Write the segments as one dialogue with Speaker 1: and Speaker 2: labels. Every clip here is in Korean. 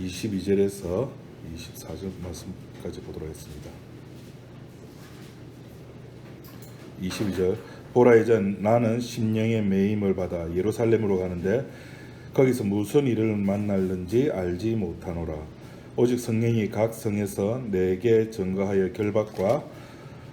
Speaker 1: 22절에서 24절 말씀까지 보도록 하겠습니다. 22절 보라 이제 나는 심령의 매임을 받아 예루살렘으로 가는데 거기서 무슨 일을 만날는지 알지 못하노라. 오직 성령이 각 성에서 내게 증거하여 결박과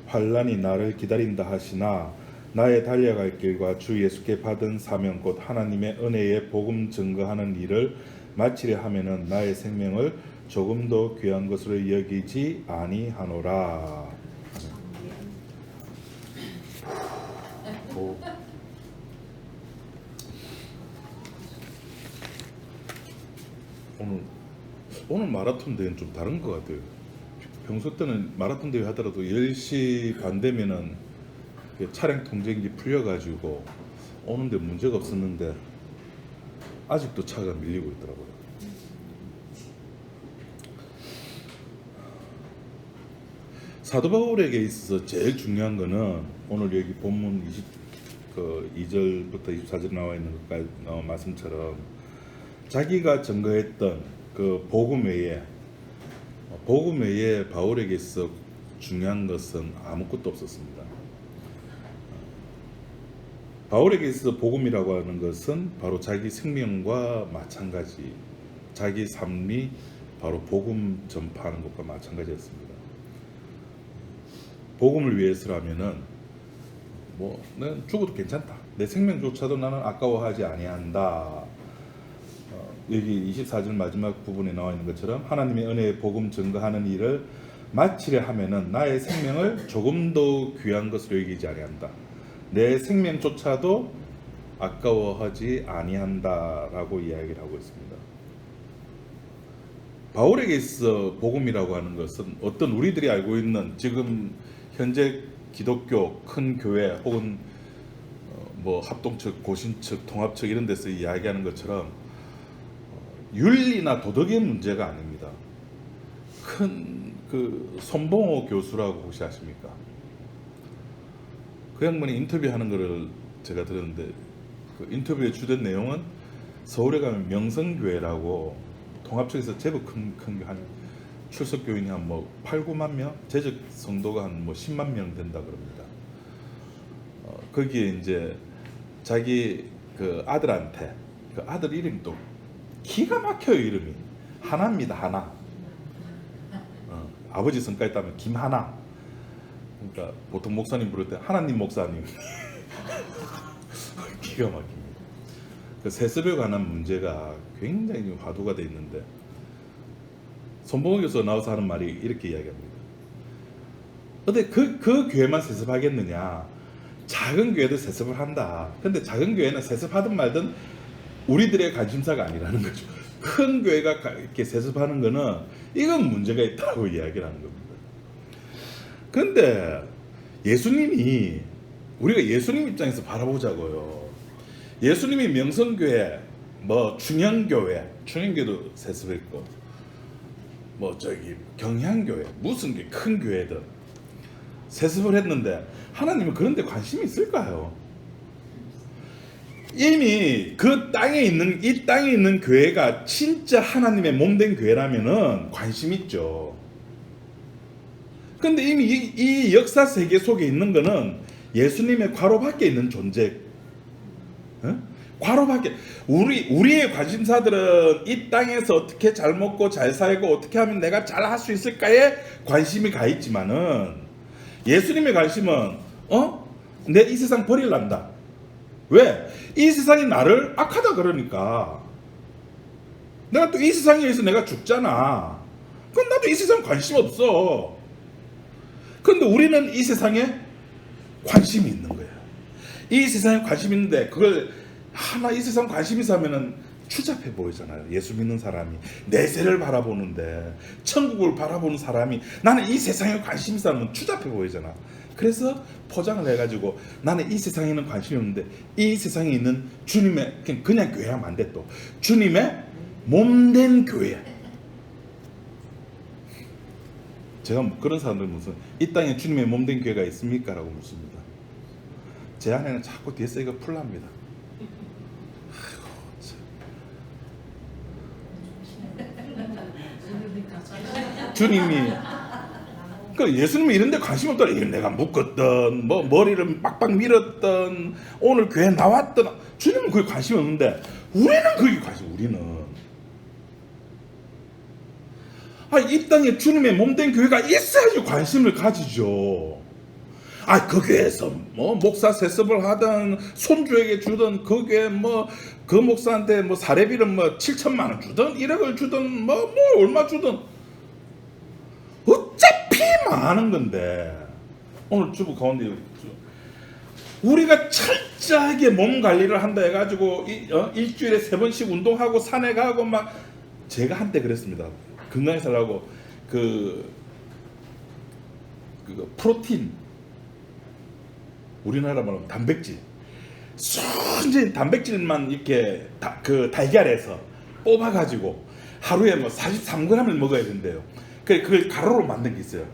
Speaker 1: 환난이 나를 기다린다 하시나 나의 달려갈 길과 주 예수께 받은 사명 곧 하나님의 은혜의 복음 증거하는 일을 마치려 하면은 나의 생명을 조금도 귀한 것으로 여기지 아니하노라. 오늘 마라톤 대회는 좀 다른 것 같아요. 평소 때는 마라톤 대회 하더라도 10시 반 되면은 차량 통제기 풀려가지고 오는데 문제가 없었는데 아직도 차가 밀리고 있더라고요. 사도 바울에게 있어서 제일 중요한 거는 오늘 여기 본문 2절부터 24절 나와 있는 것까지 말씀처럼 자기가 증거했던 그 복음 외에 바울에게 있어 중요한 것은 아무것도 없었습니다. 바울에게 있어 복음이라고 하는 것은 바로 자기 생명과 마찬가지, 자기 삶이 바로 복음 전파하는 것과 마찬가지였습니다. 복음을 위해서라면은 난 죽어도 괜찮다. 내 생명조차도 나는 아까워하지 아니한다. 여기 24절 마지막 부분에 나와 있는 것처럼 하나님의 은혜의 복음 증거하는 일을 마치려 하면은 나의 생명을 조금도 귀한 것으로 여기지 아니한다. 내 생명조차도 아까워하지 아니한다라고 이야기를 하고 있습니다. 바울에게 있어 복음이라고 하는 것은 어떤 우리들이 알고 있는 지금 현재 기독교 큰 교회 혹은 합동측, 고신측, 통합측 이런 데서 이야기하는 것처럼 윤리나 도덕의 문제가 아닙니다. 큰 손봉호 교수라고 혹시 아십니까? 그 양반이 인터뷰하는 거를 제가 들었는데 그 인터뷰의 주된 내용은 서울에 가면 명성교회라고 통합측에서 제법 큰 한 출석 교인이 한 8, 9만 명, 재적 성도가 한 10만 명 된다 그럽니다. 거기에 이제 자기 그 아들한테 그 아들 이름도 기가 막혀요. 이름이 하나입니다. 하나. 아버지 성까지 따면 김하나. 그러니까 보통 목사님 부를 때 하나님 목사님. 기가 막힙니다. 그 세습에 관한 문제가 굉장히 화두가 돼 있는데 손봉호 교수 나와서 하는 말이 이렇게 이야기합니다. 근데 그 교회만 세습하겠느냐? 작은 교회도 세습을 한다. 근데 작은 교회는 세습하든 말든 우리들의 관심사가 아니라는 거죠. 큰 교회가 이렇게 세습하는 거는 이건 문제가 있다고 이야기를 하는 겁니다. 근데 예수님이 우리가 예수님 입장에서 바라보자고요. 예수님이 명성교회, 충영교회도 세습했고, 경향교회, 무슨 큰 교회든 세습을 했는데 하나님은 그런 데 관심이 있을까요? 이미 이 땅에 있는 교회가 진짜 하나님의 몸된 교회라면은 관심 있죠. 근데 이미 이 역사 세계 속에 있는 거는 예수님의 괄호 밖에 있는 존재. 괄호 밖에. 우리의 관심사들은 이 땅에서 어떻게 잘 먹고 잘 살고 어떻게 하면 내가 잘 할 수 있을까에 관심이 가 있지만은 예수님의 관심은 내 이 세상 버릴란다. 왜? 이 세상이 나를 악하다 그러니까. 내가 또 이 세상에 의해서 내가 죽잖아. 그럼 나도 이 세상 관심 없어. 근데 우리는 이 세상에 관심이 있는 거야. 이 세상에 관심 있는데 그걸 이 세상 관심 있으면은 추잡해 보이잖아요. 예수 믿는 사람이 내세를 바라보는데 천국을 바라보는 사람이 나는 이 세상에 관심 있으면 추잡해 보이잖아. 그래서 포장을 해가지고 나는 이 세상에는 관심이 없는데 이 세상에 있는 주님의 그냥 교회하면 안 돼. 또 주님의 몸된 교회. 제가 그런 사람들 무슨 이 땅에 주님의 몸된 교회가 있습니까? 라고 묻습니다. 제 안에는 자꾸 뒤에서 이거 풀납니다. 아이고, 주님이. 그 예수님이 이런 데 관심 없더라. 내가 묶었던 뭐 머리를 빡빡 밀었던 오늘 교회 나왔던 주님은 그게 관심이 없는데 우리는 그게 관심. 우리는 이 땅에 주님의 몸된 교회가 있어야지 관심을 가지죠. 그 교회에서 뭐 목사 세습을 하든 손주에게 주든 그 교회 뭐 그 목사한테 뭐 사례비를 뭐 7천만 원 주든 1억을 주든 뭐 얼마 주든 어차피 망하는 건데 오늘 주부 가운데 우리가 철저하게 몸 관리를 한다 해가지고 일주일에 3번씩 운동하고 산에 가고 막 제가 한때 그랬습니다. 건강히 살라고 그 프로틴 우리나라 말로 단백질 순전히 단백질만 이렇게 그 달걀에서 뽑아가지고 하루에 뭐 43g을 먹어야 된대요. 그걸 가루로 만든 게 있어요.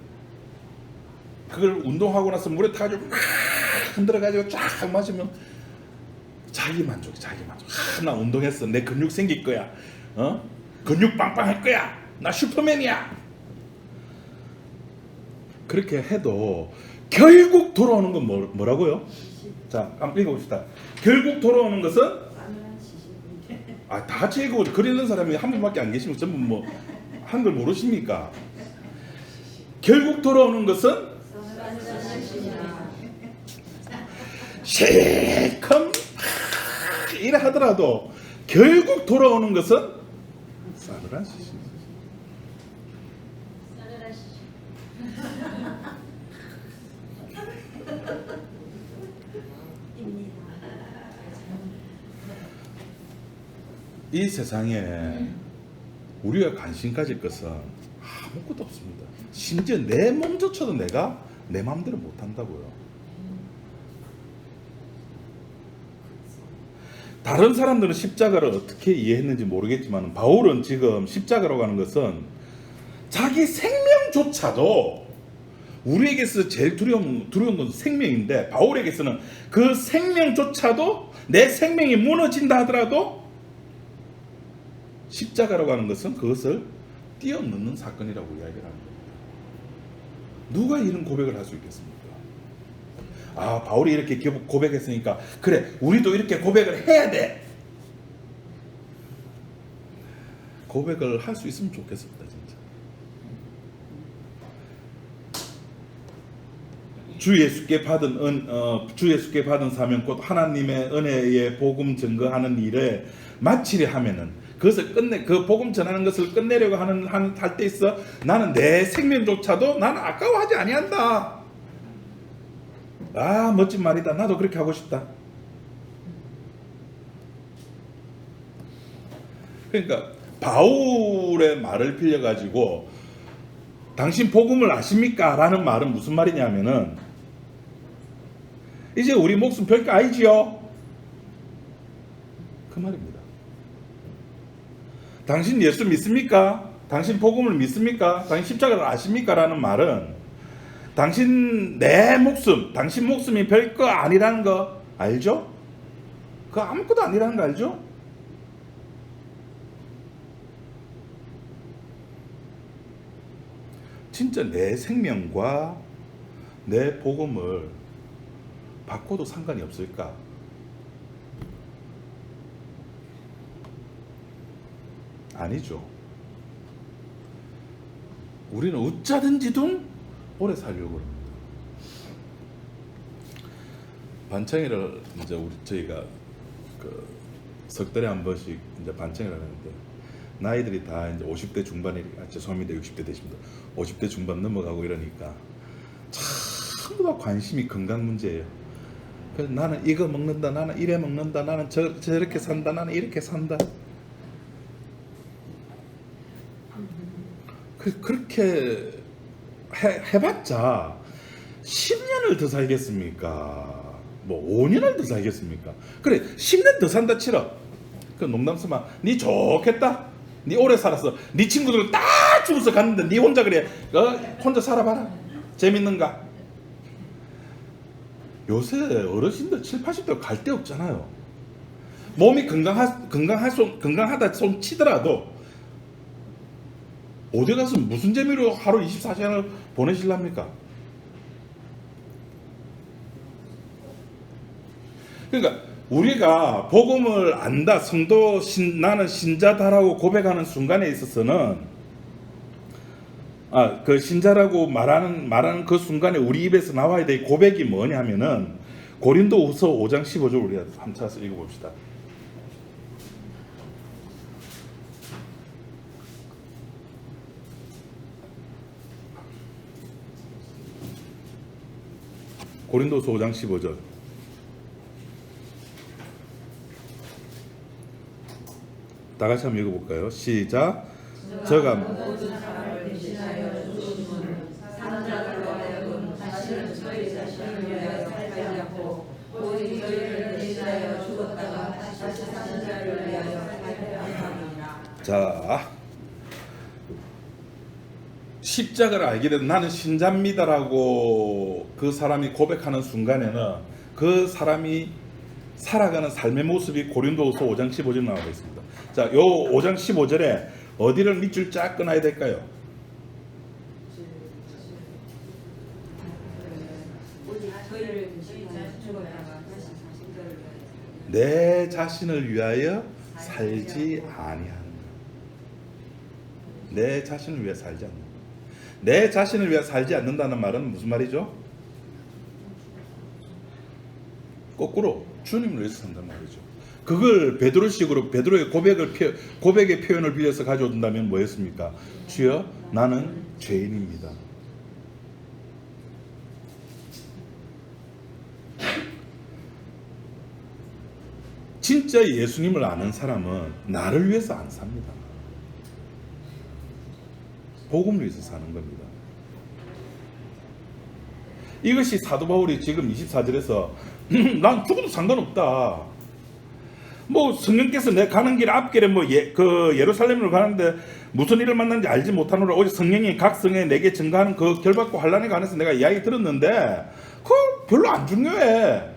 Speaker 1: 그걸 운동하고 나서 물에 타가지고 막 흔들어가지고 쫙 마시면 자기 만족. 나 운동했어. 내 근육 생길 거야. 근육 빵빵할 거야. 나 슈퍼맨이야. 그렇게 해도 결국 돌아오는 건 뭐라고요? 자, 한번 읽어봅시다. 결국 돌아오는 것은 다 같이 읽어보죠. 글 읽는 사람이 한 분밖에 안 계시면 전부 뭐 한글 모르십니까? 결국 돌아오는 것은 실컷 이래 하더라도 결국 돌아오는 것은 싸늘하시시. 이 세상에 우리가 관심 가질 것은 아무것도 없습니다. 심지어 내 몸조차도 내가 내 마음대로 못한다고요. 다른 사람들은 십자가를 어떻게 이해했는지 모르겠지만 바울은 지금 십자가라고 하는 것은 자기 생명조차도 우리에게서 제일 두려운 건 생명인데 바울에게서는 그 생명조차도 내 생명이 무너진다 하더라도 십자가라고 하는 것은 그것을 뛰어넘는 사건이라고 이야기를 합니다. 누가 이런 고백을 할 수 있겠습니까? 바울이 이렇게 고백했으니까 그래 우리도 이렇게 고백을 해야 돼. 고백을 할 수 있으면 좋겠습니다. 진짜. 주 예수께 받은 사명 곧 하나님의 은혜의 복음 증거하는 일에 마치려 하면은 그것을 그 복음 전하는 것을 끝내려고 할 때 있어 나는 내 생명조차도 나는 아까워하지 아니한다. 멋진 말이다. 나도 그렇게 하고 싶다. 그러니까 바울의 말을 빌려가지고 당신 복음을 아십니까? 라는 말은 무슨 말이냐면은 이제 우리 목숨 별거 아니지요? 그 말입니다. 당신 예수 믿습니까? 당신 복음을 믿습니까? 당신 십자가를 아십니까? 라는 말은 당신 목숨이 별거 아니라는 거 알죠? 그거 아무것도 아니라는 거 알죠? 진짜 내 생명과 내 복음을 바꿔도 상관이 없을까? 아니죠. 우리는 어쩌든지도 오래 살려고 합니다. 반창회를 이제 저희가 석 달에 한 번씩 이제 반창회를 하는데 나이들이 다 이제 50대 중반에 죄송합니다 60대 되십니다. 50대 중반 넘어가고 이러니까 전부 다 관심이 건강 문제예요. 그래서 나는 이거 먹는다, 나는 이래 먹는다, 나는 저렇게 산다, 나는 이렇게 산다. 그렇게 해봤자 10년을 더 살겠습니까? 뭐 5년을 더 살겠습니까? 그래 10년 더 산다 치러. 그 농담삼아 니 좋겠다. 니 오래 살았어. 니 친구들은 다 죽어서 갔는데 니 혼자 그래 혼자 살아봐라. 재밌는가? 요새 어르신들 7, 80대 갈 데 없잖아요. 몸이 건강하다 손 치더라도 어디 가서 무슨 재미로 하루 24시간을 보내실랍니까? 그러니까 우리가 복음을 안다, 나는 신자다라고 고백하는 순간에 있어서는 그 신자라고 말하는 그 순간에 우리 입에서 나와야 될 고백이 뭐냐면은 고린도후서 5장 15절 우리가 한번 찾아서 읽어봅시다. 고린도후서 5장 15절. 다 같이 한번 읽어볼까요? 시작. 저가 모든 사람을 대신하여 주심은 사람들로 하여금 자신은 저희 자신을 위하여 살지 않고 오직 저희를 대신하여 죽었다가 다시 사는 자를 위하여 살게 함이니라. 자, 십자가를 알게 된 나는 신자입니다라고 그 사람이 고백하는 순간에는 그 사람이 살아가는 삶의 모습이 고린도후서 5장 15절 나와 있습니다. 자, 요 5장 15절에 어디를 밑줄 쫙 끊어야 될까요? 내 자신을 위하여 살지 아니하는 것. 내 자신을 위해 살지 않는 것. 내 자신을 위해 살지 않는다는 말은 무슨 말이죠? 거꾸로 주님을 위해서 산단 말이죠. 그걸 베드로식으로 베드로의 고백의 표현을 빌려서 가져온다면 뭐였습니까? 주여, 나는 죄인입니다. 진짜 예수님을 아는 사람은 나를 위해서 안 삽니다. 복음을 위해서 사는 겁니다. 이것이 사도 바울이 지금 24절에서 난 죽어도 상관없다. 뭐 성령께서 내 가는 길 앞길에 그 예루살렘으로 가는데 무슨 일을 만났는지 알지 못하노라. 오직 성령이 각 성에 내게 증가하는 그 결박과 환난에 관해서 내가 이야기 들었는데 그거 별로 안 중요해.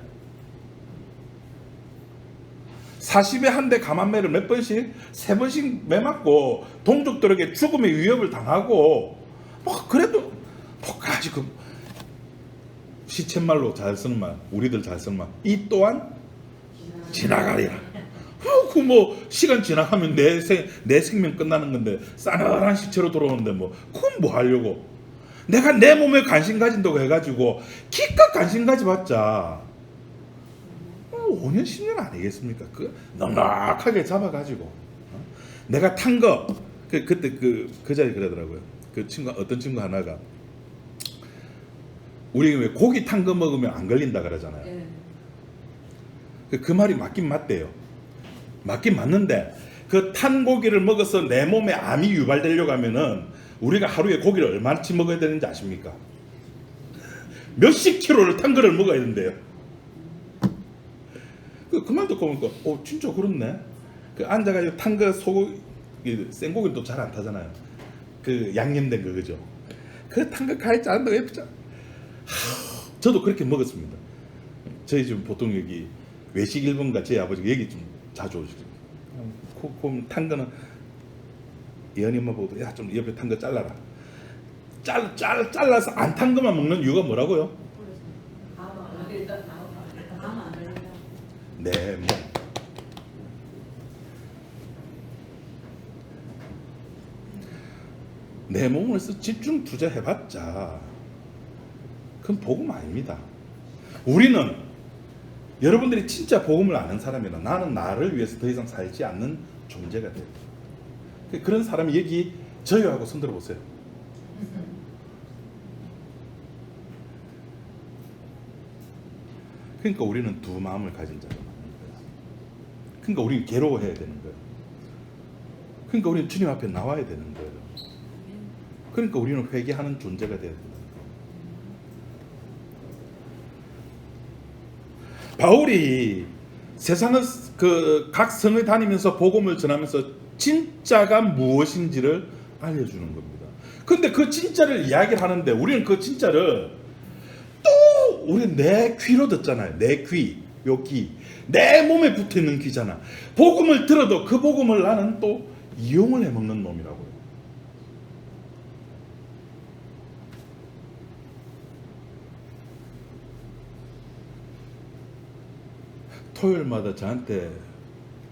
Speaker 1: 40에 한 대 감한매를 몇 번씩 3번씩 매맞고 동족들에게 죽음의 위협을 당하고 그래도 아직 그 시쳇말로 잘 쓰는 말, 우리들 잘 쓰는 말, 이 또한 지나가리라. 그 시간 지나가면 내 생명 끝나는 건데 싸늘한 시체로 돌아오는데 그건 뭐 하려고? 내가 내 몸에 관심 가진다고 해가지고 기껏 관심 가져봤자 5년 10년 아니겠습니까? 그 넉넉하게 잡아가지고 내가 탄 거 그때 그 자리 그러더라고요. 그 친구, 어떤 친구 하나가 우리 왜 고기 탄 거 먹으면 안 걸린다 그러잖아요. 그 말이 맞긴 맞대요. 맞긴 맞는데 그 탄 고기를 먹어서 내 몸에 암이 유발되려고 하면은 우리가 하루에 고기를 얼마치 먹어야 되는지 아십니까? 몇십 킬로를 탄 거를 먹어야 된대요. 그 말 듣고 보니까 진짜 그렇네. 그 앉아가지고 탄 거 소고기, 생고기는 또 잘 안 타잖아요. 그 양념된 거, 그죠? 그 탄 거 가있지 않는다고 예쁘죠? 저도 그렇게 먹었습니다. 저희 집 보통 여기 외식 일본가 제 아버지가 여기 좀 자주 오시죠. 그럼 탄 거는 예언이 엄마 보고 야, 좀 옆에 탄 거 잘라라. 잘라서 안 탄 것만 먹는 이유가 뭐라고요? 내 몸. 내 몸을 써 집중 투자해봤자 그건 복음 아닙니다. 우리는 여러분들이 진짜 복음을 아는 사람이라 나는 나를 위해서 더 이상 살지 않는 존재가 돼요. 그런 사람이 여기 저요하고 손들어 보세요. 그러니까 우리는 두 마음을 가진 자가 많은 거예요. 그러니까 우리는 괴로워해야 되는 거예요. 그러니까 우리는 주님 앞에 나와야 되는 거예요. 그러니까 우리는 회개하는 존재가 되어야 된다. 바울이 세상을 각 성을 다니면서 복음을 전하면서 진짜가 무엇인지를 알려주는 겁니다. 근데 그 진짜를 이야기를 하는데 우리는 그 진짜를 또 우리 내 귀로 듣잖아요. 내 귀, 요 귀, 내 몸에 붙어 있는 귀잖아. 복음을 들어도 그 복음을 나는 또 이용을 해먹는 놈이라고요. 토요일마다 저한테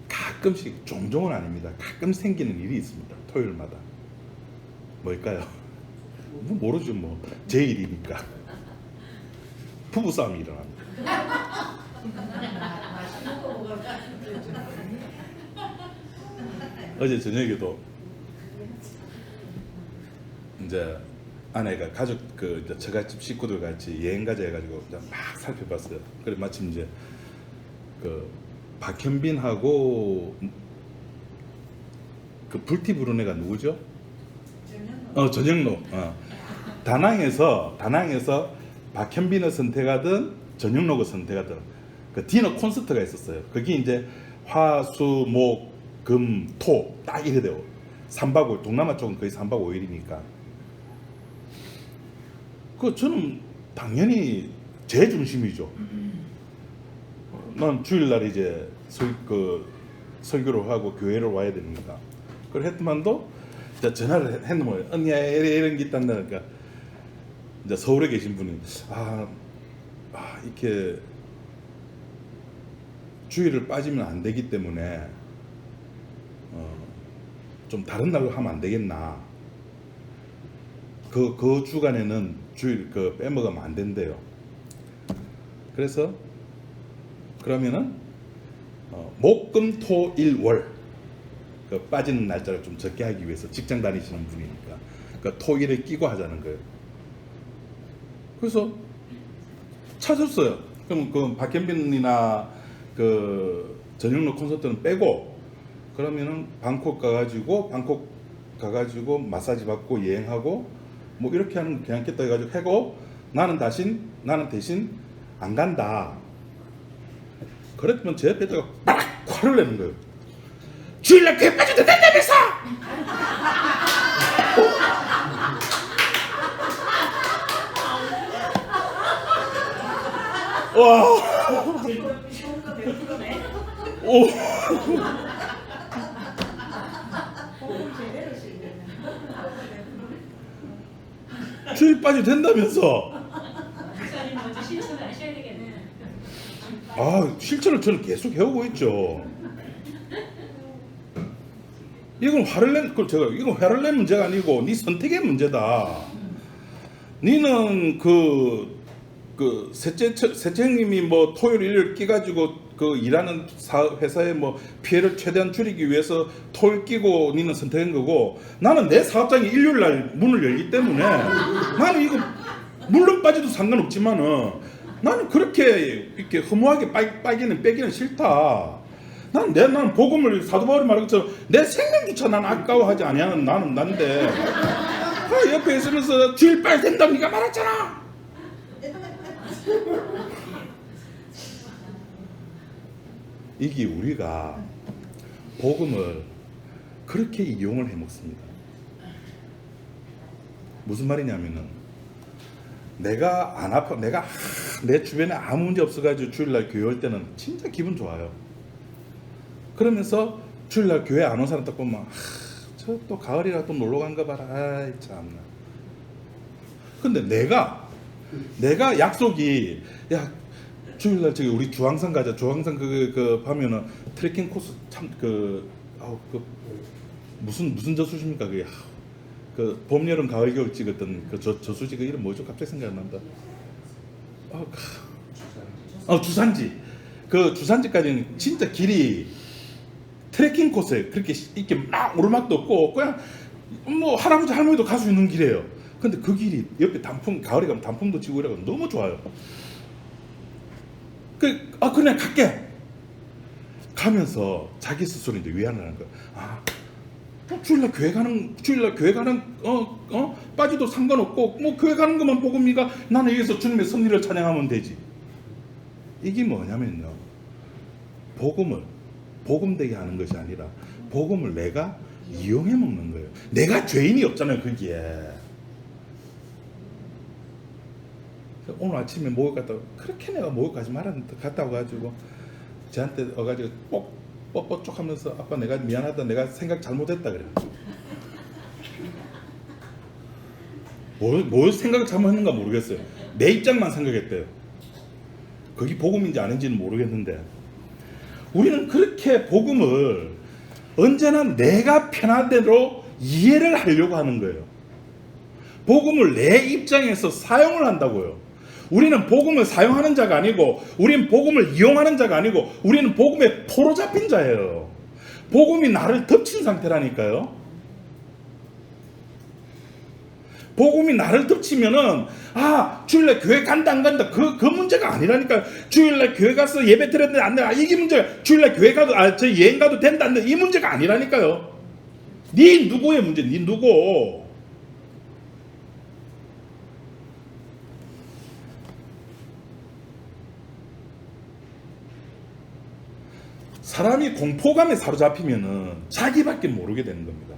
Speaker 1: 가끔씩, 종종은 아닙니다, 가끔 생기는 일이 있습니다. 토요일마다. 뭘까요? 뭐 모르죠. 뭐 제 일이니까. 부부싸움이 일어납니다. 어제 저녁에도 이제 아내가 가족 이제 처갓집 식구들 같이 여행 가자 해가지고 이제 막 살펴봤어요. 그래 마침 이제 박현빈하고 불티 부른 애가 누구죠? 전영록. 다낭에서 박현빈을 선택하든 전영록을 선택하든 그 디너 콘서트가 있었어요. 그게 이제 화, 수, 목, 금, 토 딱 이래 돼요. 3박 5일. 동남아 쪽은 거의 3박 5일이니까. 저는 당연히 제 중심이죠. 난 주일날 이제 설교를 하고 교회를 와야 되니까. 그걸 했더만도 전화를 했는데 언니야 이런 게 있단다니까. 이제 서울에 계신 분이 이렇게 주일을 빠지면 안 되기 때문에 좀 다른 날로 하면 안 되겠나. 그 주간에는 주일 빼먹으면 안 된대요. 그래서 그러면은 목, 금, 토, 일, 월 빠지는 날짜를 좀 적게 하기 위해서 직장 다니시는 분이니까 토, 일에 끼고 하자는 거예요. 그래서 찾았어요. 그럼 박현빈이나 전영록 콘서트는 빼고 그러면은 방콕 가가지고 마사지 받고 여행하고 뭐 이렇게 하는 거 괜찮겠다 해가지고 하고 나는 대신 안 간다. 그랬더니 제 옆에다가 빡 화를 내는 거예요. 주일날 교회 빠져도 된다면서! 와. 오. 주일 빠져도 된다면서. 실천을 저는 계속 해오고 있죠. 이건 화를 낸 문제가 아니고 네 선택의 문제다. 니는 셋째 형님이 뭐 토요일 일요일 끼가지고 일하는 회사에 뭐 피해를 최대한 줄이기 위해서 토요일 끼고 니는 선택한 거고, 나는 내 사업장이 일요일 날 문을 열기 때문에 나는 이거 물론 빠져도 상관없지만은 나는 그렇게 이렇게 허무하게 빼기는 싫다. 나는 복음을 사도 바울이 말한 것처럼 내 생명조차 난 아까워하지 아니하는 나는 난데 옆에 있으면서 주일 빨리 된다고 네가 말했잖아. 이게 우리가 복음을 그렇게 이용을 해먹습니다. 무슨 말이냐면은 내가 안 아파, 내 주변에 아무 문제 없어가지고 주일날 교회 올 때는 진짜 기분 좋아요. 그러면서 주일날 교회 안 온 사람 딱 보면 저 또 가을이라 또 놀러 간가 봐라. 아이 참나. 근데 내가 약속이 주일날 저기 우리 주황산 가자. 주황산 하면은 트레킹 코스 참 무슨 저수지입니까 그게. 봄, 여름, 가을, 겨울 찍었던 저수지 이름 뭐죠? 갑자기 생각 안 난다. 주산지. 주산지까지는 진짜 길이 트레킹 코스에 그렇게 이렇게 막 오르막도 없고 그냥 뭐 할아버지 할머니도 갈 수 있는 길이에요. 근데 그 길이 옆에 가을에 가면 단풍도 지고 이래서 너무 좋아요. 그냥 갈게. 가면서 자기 스스로 이제 위안을 하는 거야. 주일날 교회 가는 빠지도 상관없고 뭐 교회 가는 것만 복음이가 나는 여기서 주님의 섭리를 찬양하면 되지. 이게 뭐냐면요, 복음되게 하는 것이 아니라 복음을 내가 이용해 먹는 거예요. 내가 죄인이 없잖아요 거기에. 오늘 아침에 목욕 갔다가 그렇게 내가 목욕 가지 말았는데 갔다 와가지고 저한테 와가지고 뻑뻑 하면서 아빠 내가 미안하다, 내가 생각 잘못했다 그래. 뭘 생각을 잘못했는가 모르겠어요. 내 입장만 생각했대요. 그게 복음인지 아닌지는 모르겠는데 우리는 그렇게 복음을 언제나 내가 편한 대로 이해를 하려고 하는 거예요. 복음을 내 입장에서 사용을 한다고요. 우리는 복음을 사용하는 자가 아니고, 우리는 복음을 이용하는 자가 아니고, 우리는 복음에 포로 잡힌 자예요. 복음이 나를 덮친 상태라니까요. 복음이 나를 덮치면은, 주일날 교회 간다 안 간다 그 문제가 아니라니까요. 주일날 교회 가서 예배 드렸는데 안 돼, 이게 문제가. 주일날 교회 가도 저 여행 가도 된다 안 돼, 이 문제가 아니라니까요. 네 누구의 문제, 네 누구. 사람이 공포감에 사로잡히면은 자기밖에 모르게 되는 겁니다.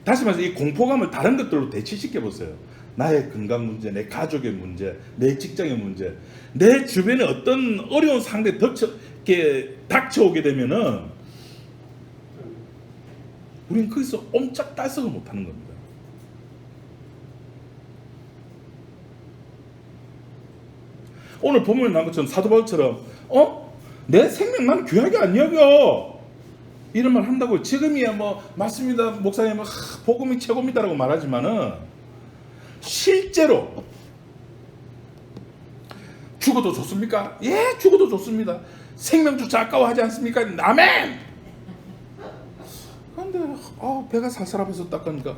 Speaker 1: 다시 말해서 이 공포감을 다른 것들로 대치시켜 보세요. 나의 건강 문제, 내 가족의 문제, 내 직장의 문제, 내 주변에 어떤 어려운 상대 닥쳐오게 되면은 우리는 거기서 옴짝달싹을 못하는 겁니다. 오늘 본문에 나온 것처럼 사도 바울처럼 내 생명 나는 귀하게 안 여겨, 이런 말 한다고. 지금이야 뭐 맞습니다 목사님, 복음이 최고입니다라고 말하지만은 실제로 죽어도 좋습니까? 예, 죽어도 좋습니다. 생명조차 아까워하지 않습니까? 아멘. 그런데 배가 살살하면서 딱 가니까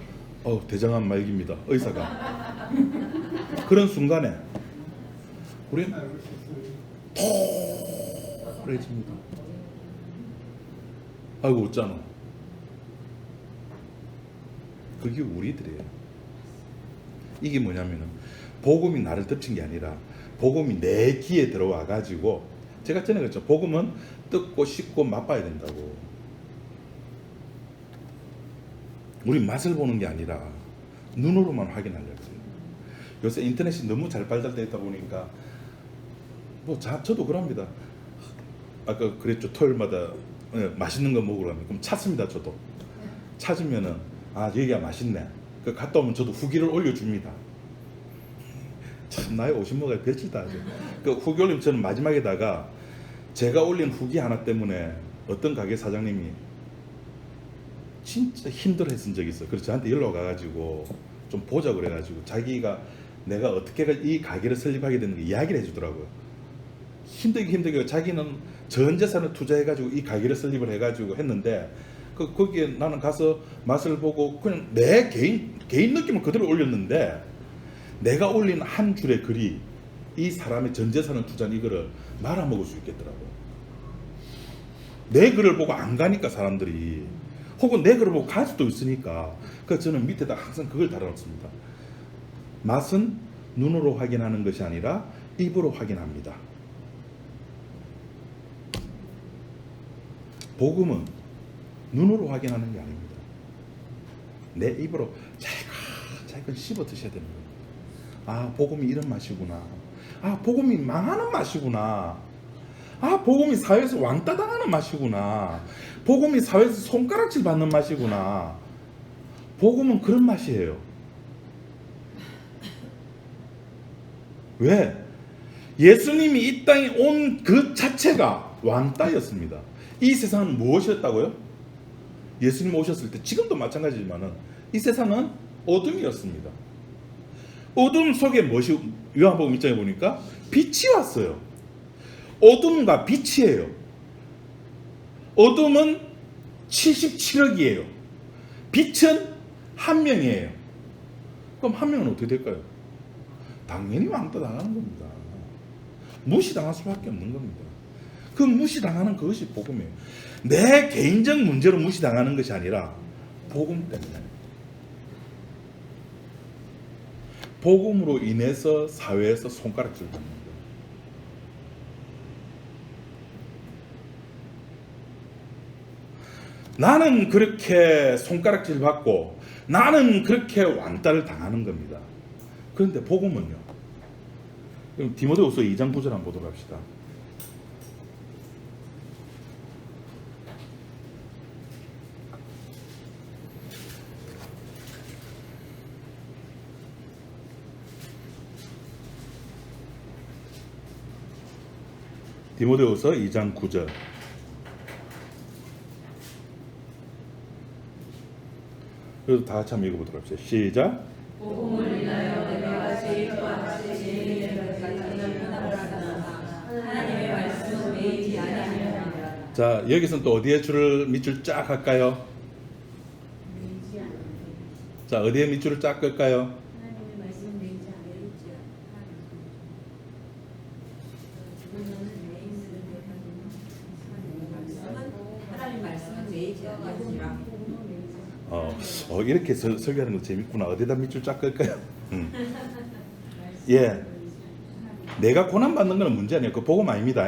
Speaker 1: 대장암 말기입니다, 의사가. 그런 순간에 우리는 토해집니다. 아이고 웃잖아. 그게 우리들이에요. 이게 뭐냐면은 복음이 나를 덮친 게 아니라 복음이 내 귀에 들어와 가지고, 제가 전에 그랬죠. 복음은 뜯고 씹고 맛봐야 된다고. 우리 맛을 보는 게 아니라 눈으로만 확인하려고 해요. 요새 인터넷이 너무 잘 발달되어 있다 보니까 저도 그럽니다. 아까 그랬죠. 토요일마다 맛있는 거 먹으러 가면 그럼 찾습니다. 저도 찾으면은 여기가 맛있네. 갔다 오면 저도 후기를 올려줍니다. 참 나의 50모가 별짓 다 하죠. 후기 올리면 저는 마지막에다가 제가 올린 후기 하나 때문에 어떤 가게 사장님이 진짜 힘들어했은 적이 있어요. 그래서 저한테 연락 와가지고 좀 보자 그래가지고 자기가 내가 어떻게 이 가게를 설립하게 됐는지 이야기를 해주더라고요. 힘들게 자기는 전 재산을 투자해가지고 이 가게를 설립을 해가지고 했는데, 거기에 나는 가서 맛을 보고 그냥 내 개인 느낌을 그대로 올렸는데, 내가 올린 한 줄의 글이 이 사람의 전 재산을 투자한 이거를 말아먹을 수 있겠더라고요. 내 글을 보고 안 가니까 사람들이, 혹은 내 글을 보고 갈 수도 있으니까. 그래서 저는 밑에다 항상 그걸 달아놓습니다. 맛은 눈으로 확인하는 것이 아니라 입으로 확인합니다. 복음은 눈으로 확인하는 게 아닙니다. 내 입으로 잘건 씹어 드셔야 되는 겁니다. 복음이 이런 맛이구나. 복음이 망하는 맛이구나. 복음이 사회에서 왕따 당하는 맛이구나. 복음이 사회에서 손가락질 받는 맛이구나. 복음은 그런 맛이에요. 왜? 예수님이 이 땅에 온 그 자체가 왕따였습니다. 이 세상은 무엇이었다고요? 예수님 오셨을 때, 지금도 마찬가지지만은 이 세상은 어둠이었습니다. 어둠 속에 무엇이, 요한복음 1장에 보니까 빛이 왔어요. 어둠과 빛이에요. 어둠은 77억이에요. 빛은 한 명이에요. 그럼 한 명은 어떻게 될까요? 당연히 왕따 당하는 겁니다. 무시당할 수밖에 없는 겁니다. 그 무시당하는 그것이 복음이에요. 내 개인적 문제로 무시당하는 것이 아니라 복음 때문에. 복음으로 인해서 사회에서 손가락질 받는 거예요. 나는 그렇게 손가락질 받고 나는 그렇게 왕따를 당하는 겁니다. 그런데 복음은요. 그럼 디모데후서 2장 9절 한번 보도록 합시다. 디모데후서 2장 9절. 그래도 다 같이 한번 읽어보도록 합시다. 시작.
Speaker 2: 복음을 인하여 내가 죄인과 같이 죄인의 하나님의 말씀은 매이지 아니하느니라.
Speaker 1: 자, 여기서는 또 어디에 줄을 밑줄 쫙 할까요? 자, 어디에 밑줄을 쫙 끌까요?
Speaker 2: 하나님의 말씀은 매이지 아니하느니라. 하나님의 말씀은 매이지 아니하느니라.
Speaker 1: 이렇게 설교하는 거 재밌구나. 어디다 밑줄 쫙 끌까요? 예. 내가 고난 받는 거는 문제 아니에요. 그 복음 아닙니다.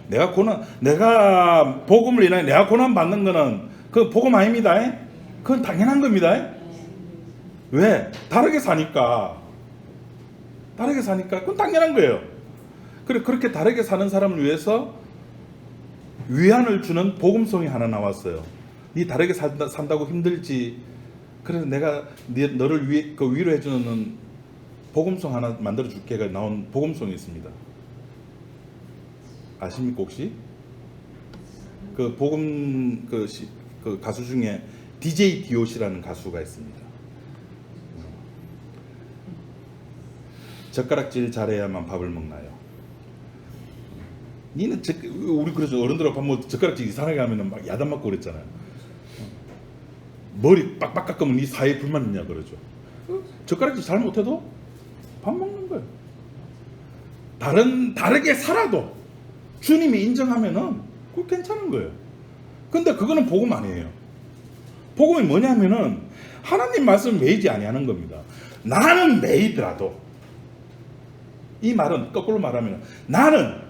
Speaker 1: 내가 복음을 인하여 내가 고난 받는 거는 그 복음 아닙니다. 그건 당연한 겁니다. 왜? 다르게 사니까. 그건 당연한 거예요. 그렇게 다르게 사는 사람을 위해서 위안을 주는 복음송이 하나 나왔어요. 네 다르게 산다고 힘들지. 그래서 내가 너를 위로해주는 복음송 하나 만들어 줄게가 나온 복음송이 있습니다. 아십니까 혹시? 그 복음 그 가수 중에 DJ 디오시라는 가수가 있습니다. 젓가락질 잘해야만 밥을 먹나요? 니는 우리 그래서 어른들하고 밥 먹을 때 젓가락질 이상하게 하면은 막 야단 맞고 그랬잖아요. 머리 빡빡 깎으면 네 사이에 불만 있냐 그러죠. 젓가락질 잘 못해도 밥 먹는 거예요. 다르게 살아도 주님이 인정하면은 그거 괜찮은 거예요. 근데 그거는 복음 아니에요. 복음이 뭐냐면은 하나님 말씀 매이지 아니하는 겁니다. 나는 매이더라도, 이 말은 거꾸로 말하면 나는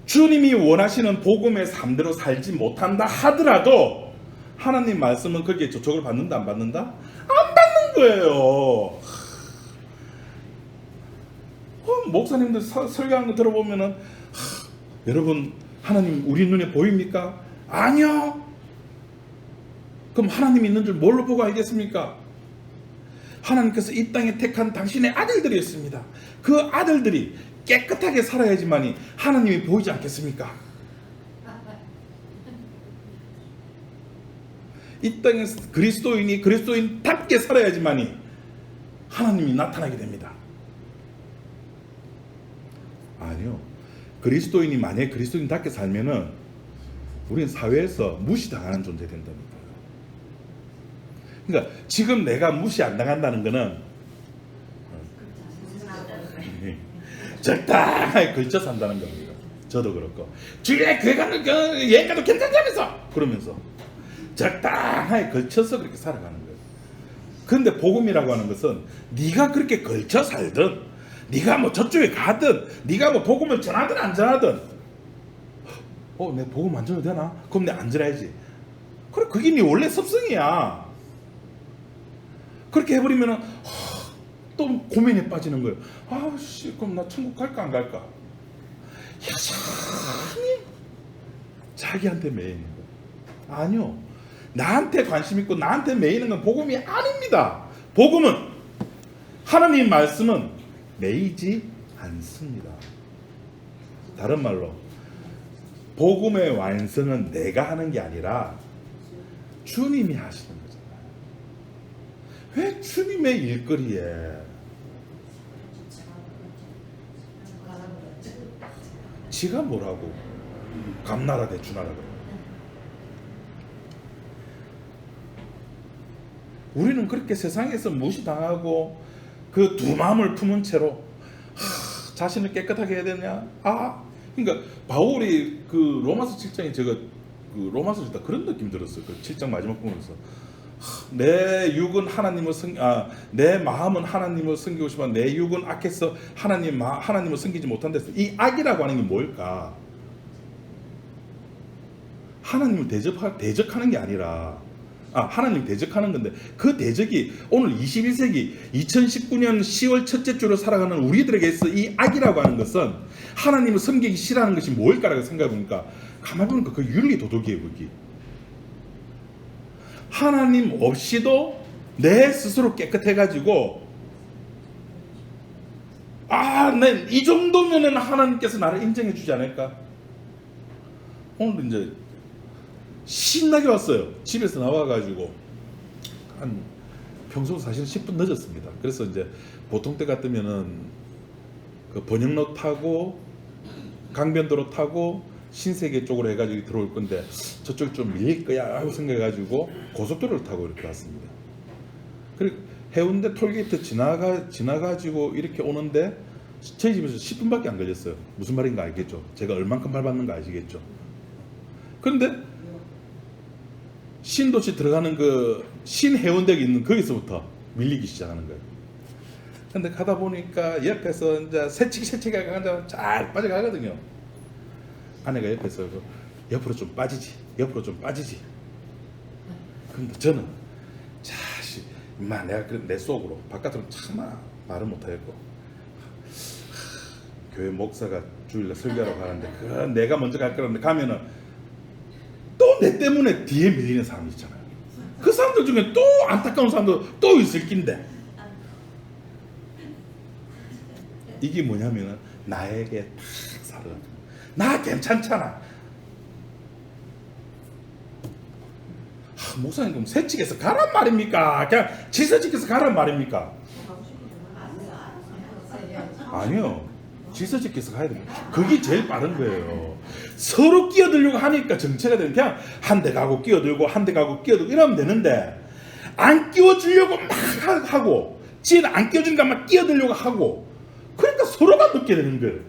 Speaker 1: 주님이 원하시는 복음의 삶대로 살지 못한다 하더라도 하나님 말씀은 거기에 조촉을 받는다 안 받는다? 안 받는 거예요. 목사님들 설교하는 거 들어보면은 여러분 하나님 우리 눈에 보입니까? 아니요. 그럼 하나님 있는 줄 뭘로 보고 알겠습니까? 하나님께서 이 땅에 택한 당신의 아들들이었습니다. 그 아들들이 깨끗하게 살아야지만이 하나님이 보이지 않겠습니까? 이 땅에서 그리스도인이 그리스도인답게 살아야지만이 하나님이 나타나게 됩니다. 아니요. 그리스도인이 만약에 그리스도인답게 살면은 우리는 사회에서 무시당하는 존재 된답니다. 그러니까 지금 내가 무시 안 당한다는 거는 적당하게 걸쳐 산다는 겁니다. 저도 그렇고 주일에 교회 가는 여행 가도 괜찮다면서 그러면서 적당하게 걸쳐서 그렇게 살아가는 거예요. 그런데 복음이라고 하는 것은 네가 그렇게 걸쳐 살든 네가 뭐 저쪽에 가든 네가 뭐 복음을 전하든 안 전하든 내 복음 안 전해도 되나? 그럼 내 안 전해야지. 그래, 그게 네 원래 습성이야. 그렇게 해버리면은 또 고민에 빠지는 거예요. 아씨, 그럼 나 천국 갈까 안 갈까? 여전히 자기한테 매이는 거예요. 아니요. 나한테 관심 있고 나한테 매이는 건 복음이 아닙니다. 복음은 하나님 말씀은 매이지 않습니다. 다른 말로 복음의 완성은 내가 하는 게 아니라 주님이 하시는 거잖아요. 왜 주님의 일거리에 지가 뭐라고 감나라 대추나라 그래. 우리는 그렇게 세상에서 무시당하고 그 두 마음을 품은 채로 자신을 깨끗하게 해야 되냐? 그러니까 바울이 그 로마서 7장에 제가 그 로마서 읽다 그런 느낌 들었어요. 그 7장 마지막 부분에서 내 육은 내 마음은 하나님을 섬기고 싶어 내 육은 악해서 하나님을 섬기지 못한다. 이 악이라고 하는 게 뭘까? 하나님을 대적하는 게 아니라 하나님 대적하는 건데 그 대적이 오늘 21세기 2019년 10월 첫째 주로 살아가는 우리들에게 있어 이 악이라고 하는 것은 하나님을 섬기기 싫어하는 것이 뭘까라고 생각해보니까 가만히 보니까 그 윤리 도덕이에요. 그게 하나님 없이도 내 스스로 깨끗해가지고 이 정도면은 하나님께서 나를 인정해 주지 않을까? 오늘 이제 신나게 왔어요. 집에서 나와가지고 한 평소 사실 10분 늦었습니다. 그래서 이제 보통 때 같으면은 그 번영로 타고 강변도로 타고 신세계 쪽으로 해가지고 들어올 건데 저쪽 좀 밀릴 거야 하고 생각해가지고 고속도로를 타고 이렇게 왔습니다. 그리고 해운대 톨게이트 지나가지고 이렇게 오는데 저희 집에서 10분밖에 안 걸렸어요. 무슨 말인가 알겠죠? 제가 얼만큼 밟았는가 아시겠죠? 그런데 신도시 들어가는 그 신해운대에 있는 거기서부터 밀리기 시작하는 거예요. 근데 가다 보니까 옆에서 이제 새치기 하가 잘 빠져가거든요. 아내가 옆에서 옆으로 좀 빠지지. 근데 저는 자식 임마 내가 내 속으로 바깥으로 차마 말을 못하겠고 교회 목사가 주일날 설교하러 가는데 그 내가 먼저 갈 거라는데 가면은 또 내 때문에 뒤에 밀리는 사람이 있잖아요. 그 사람들 중에 또 안타까운 사람도 또 있을 낀데 이게 뭐냐면은 나에게 탁 살아. 나 괜찮잖아. 목사님 그럼 새치기에서 가란 말입니까? 그냥 지서지켜서 가란 말입니까? 아니요. 지서지켜서 가야 됩니다. 그게 제일 빠른 거예요. 서로 끼어들려고 하니까 정체가 되는 그냥 한 대 가고 끼어들고 한 대 가고 끼어들고 이러면 되는데 안 끼워주려고 막 하고 지는 안 끼워주니까 막 끼어들려고 하고 그러니까 서로가 늦게 되는 거예요.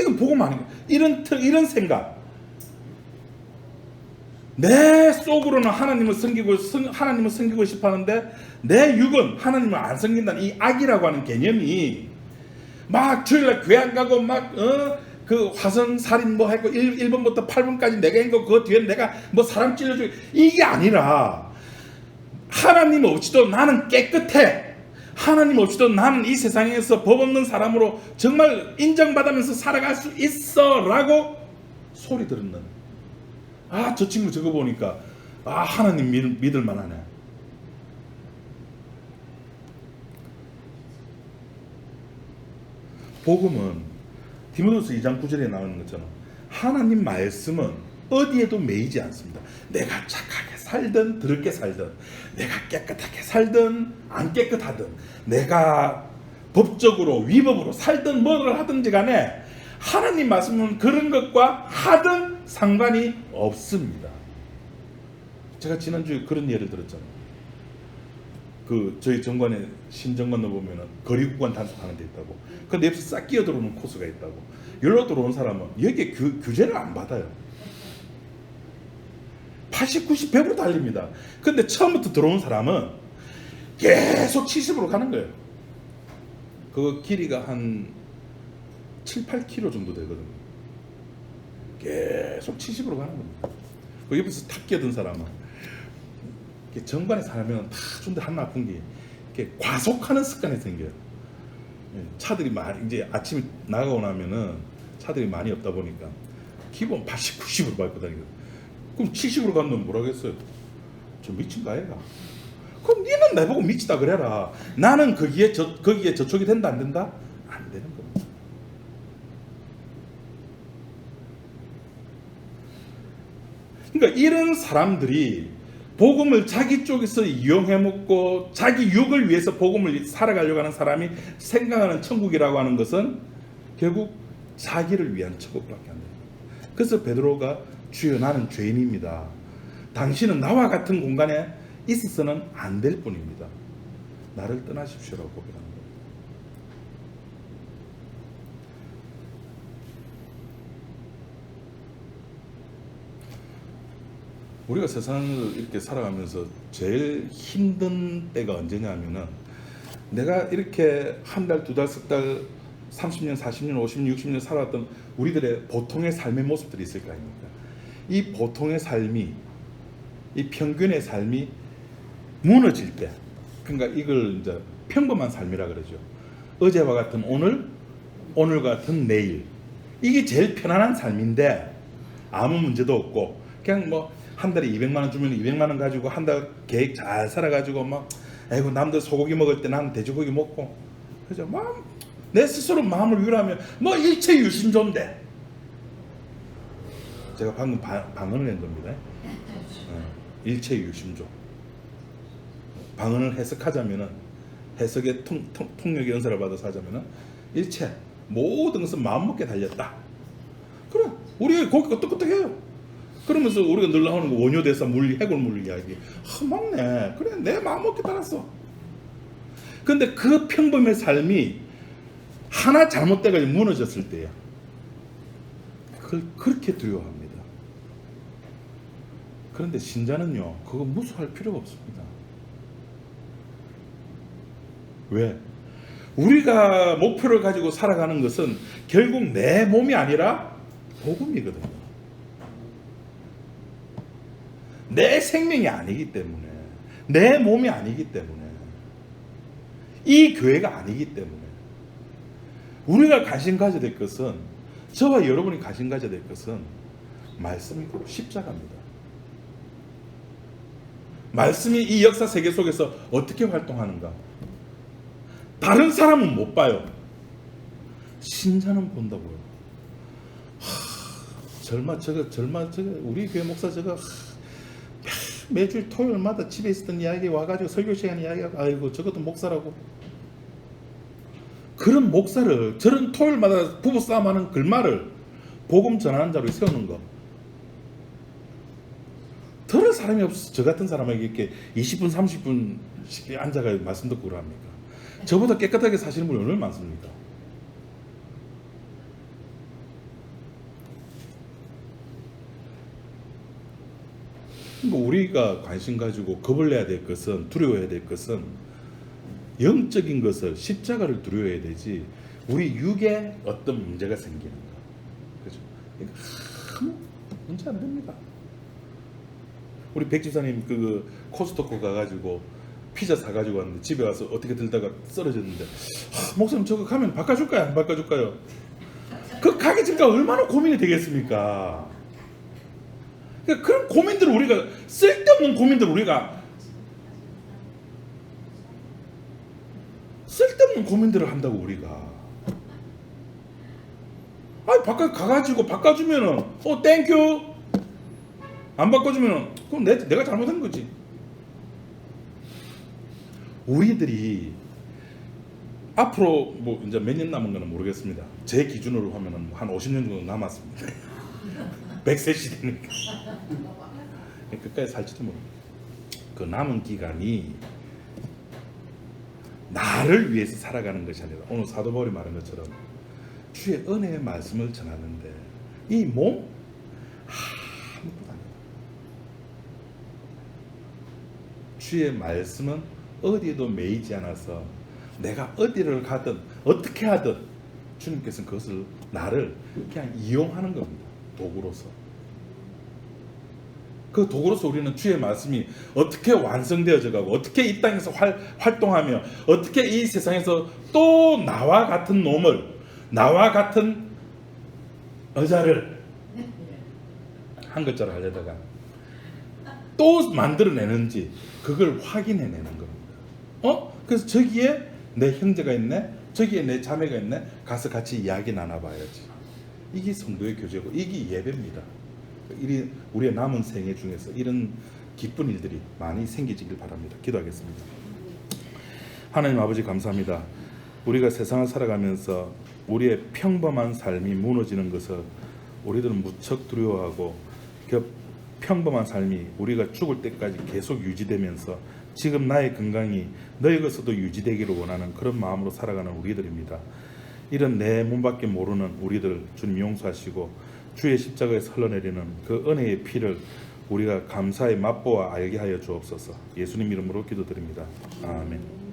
Speaker 1: 이건 복음 아닌가? 이런 생각. 내 속으로는 하나님을 섬기고 싶어 하는데 내 육은 하나님을 안 섬긴다는 이 악이라고 하는 개념이 막 주일날 교회 안 가고 막 그 화성 살인 뭐 했고 1번부터 8번까지 내가 한 거 그거 뒤에 내가 뭐 사람 찔러주고 이게 아니라 하나님 없이도 나는 깨끗해. 하나님 없이도 나는 이 세상에서 법 없는 사람으로 정말 인정받으면서 살아갈 수 있어 라고 소리 들었는 저 친구 저거 보니까 하나님 믿을 만하네. 복음은 디모데후서 2장 9절에 나오는 것처럼 하나님 말씀은 어디에도 매이지 않습니다. 내가 착하게 살든 더럽게 살든 내가 깨끗하게 살든 안 깨끗하든 내가 법적으로 위법으로 살든 뭐를 하든지 간에 하나님 말씀은 그런 것과 하든 상관이 없습니다. 제가 지난주에 그런 예를 들었잖아요. 저희 정관에 신정관을 보면은 거리구간 단속하는 데 있다고. 근데 옆에서 싹 끼어 들어오는 코스가 있다고. 여기로 들어온 사람은 여기에 규제를 안 받아요. 80, 90, 100으로 달립니다. 근데 처음부터 들어온 사람은 계속 70으로 가는 거예요. 그 길이가 한 7, 8km 정도 되거든요. 계속 70으로 가는 겁니다. 그 옆에서 탁 끼어든 사람은 정관에 살면 다 좀 더 한 나쁜 게 이렇게 과속하는 습관이 생겨요. 차들이 많이 이제 아침에 나가고 나면은 차들이 많이 없다 보니까 기본 80, 90으로 밟고 다니거든. 그럼 70으로 가는 놈 뭐라겠어요? 저 미친 거 아이가? 그럼 니는 나보고 미치다 그래라. 나는 거기에 저촉이 된다 안 된다? 안 되는 겁니다. 그러니까 이런 사람들이 복음을 자기 쪽에서 이용해 먹고 자기 육을 위해서 복음을 살아가려고 하는 사람이 생각하는 천국이라고 하는 것은 결국 자기를 위한 천국밖에 안 됩니다. 그래서 베드로가 주여 나는 죄인입니다. 당신은 나와 같은 공간에 있어서는 안 될 뿐입니다. 나를 떠나십시오라고 고백합니다. 우리가 세상을 이렇게 살아가면서 제일 힘든 때가 언제냐면은 내가 이렇게 한 달, 두 달, 석 달, 30년, 40년, 50년, 60년 살아왔던 우리들의 보통의 삶의 모습들이 있을 거 아닙니까? 이 보통의 삶이, 이 평균의 삶이 무너질 때, 그러니까 이걸 이제 평범한 삶이라 그러죠. 어제와 같은 오늘, 오늘 같은 내일. 이게 제일 편안한 삶인데 아무 문제도 없고 그냥 뭐 한 달에 200만 원 주면 200만 원 가지고 한 달 계획 잘 살아가지고 막 아이고 남들 소고기 먹을 때 나는 돼지고기 먹고 그죠? 막 내 스스로 마음을 위로하면 뭐 일체 유신존데 제가 방금 방언을 낸 겁니다. 일체 유심조. 방언을 해석하자면은, 해석의 통역의 연설을 받아서 하자면은, 일체 모든 것은 마음먹게 달렸다. 그래, 우리 거기 끄떡끄떡해요. 그러면서 우리가 늘 나오는 거 원효대사 물리, 해골물리 이야기. 맞네. 그래, 내 마음먹게 달았어. 근데 그 평범의 삶이 하나 잘못돼가지고 무너졌을 때야. 그걸 그렇게 두려워합니다. 그런데 신자는요, 그거 무서워할 필요가 없습니다. 왜? 우리가 목표를 가지고 살아가는 것은 결국 내 몸이 아니라 복음이거든요. 내 생명이 아니기 때문에, 내 몸이 아니기 때문에, 이 교회가 아니기 때문에 우리가 관심 가져야 될 것은, 저와 여러분이 관심 가져야 될 것은 말씀이고 십자가입니다. 말씀이 이 역사 세계 속에서 어떻게 활동하는가? 다른 사람은 못 봐요. 신자는 본다고요. 우리 교회 목사 매주일 토요일마다 집에 있었던 이야기 와가지고 설교 시간 이야기하고, 아이고 저것도 목사라고. 그런 목사를, 저런 토요일마다 부부싸움하는 글말을 복음 전하는 자로 세우는 거, 들을 사람이 없어서 저 같은 사람에게 이렇게 20분 30분씩 앉아가 말씀 듣고 그럽니까? 저보다 깨끗하게 사시는 분이 얼마나 많습니까? 우리가 관심 가지고 겁을 내야 될 것은, 두려워해야 될 것은 영적인 것을, 십자가를 두려워해야 되지, 우리 육에 어떤 문제가 생기는 거. 그죠? 아무 문제 안 됩니다. 우리 백 집사님 그 코스트코 가가지고 피자 사가지고 왔는데, 집에 와서 어떻게 들다가 쓰러졌는데, 목사님 저거 가면 바꿔줄까요? 안 바꿔줄까요? 그 가게 집가 얼마나 고민이 되겠습니까? 그러니까 그런 고민들을 우리가, 쓸데없는 고민들을 우리가, 쓸데없는 고민들을 한다고 우리가. 아니 가가지고 바꿔주면은 땡큐. 안 바꿔주면은 그럼 내가 잘못한 거지. 우리들이 앞으로 뭐 이제 몇 년 남은 거는 모르겠습니다. 제 기준으로 하면은 한 50년 정도 남았습니다. 100세 시대니까. 끝까지 살지도 모릅니다. 그 남은 기간이 나를 위해서 살아가는 것이 아니라, 오늘 사도 바울이 말한 것처럼 주의 은혜의 말씀을 전하는데, 이 몸 아무것도 아니다. 주의 말씀은 어디에도 매이지 않아서 내가 어디를 가든 어떻게 하든 주님께서는 그것을, 나를 그냥 이용하는 겁니다. 도구로서. 그 도구로서 우리는 주의 말씀이 어떻게 완성되어져 가고, 어떻게 이 땅에서 활동하며, 어떻게 이 세상에서 또 나와 같은 놈을, 나와 같은 여자를 한 글자로 하려다가 또 만들어내는지, 그걸 확인해내는 겁니다. 그래서 저기에 내 형제가 있네, 저기에 내 자매가 있네, 가서 같이 이야기 나눠봐야지. 이게 성도의 교제고, 이게 예배입니다. 우리의 남은 생애 중에서 이런 기쁜 일들이 많이 생기길 바랍니다. 기도하겠습니다. 하나님 아버지, 감사합니다. 우리가 세상을 살아가면서 우리의 평범한 삶이 무너지는 것을 우리들은 무척 두려워하고, 그 평범한 삶이 우리가 죽을 때까지 계속 유지되면서 지금 나의 건강이 너희 것에도 유지되기를 원하는 그런 마음으로 살아가는 우리들입니다. 이런 내 몸밖에 모르는 우리들 주님 용서하시고, 주의 십자가에서 흘러내리는 그 은혜의 피를 우리가 감사의 맛보아 알게 하여 주옵소서. 예수님 이름으로 기도드립니다. 아멘.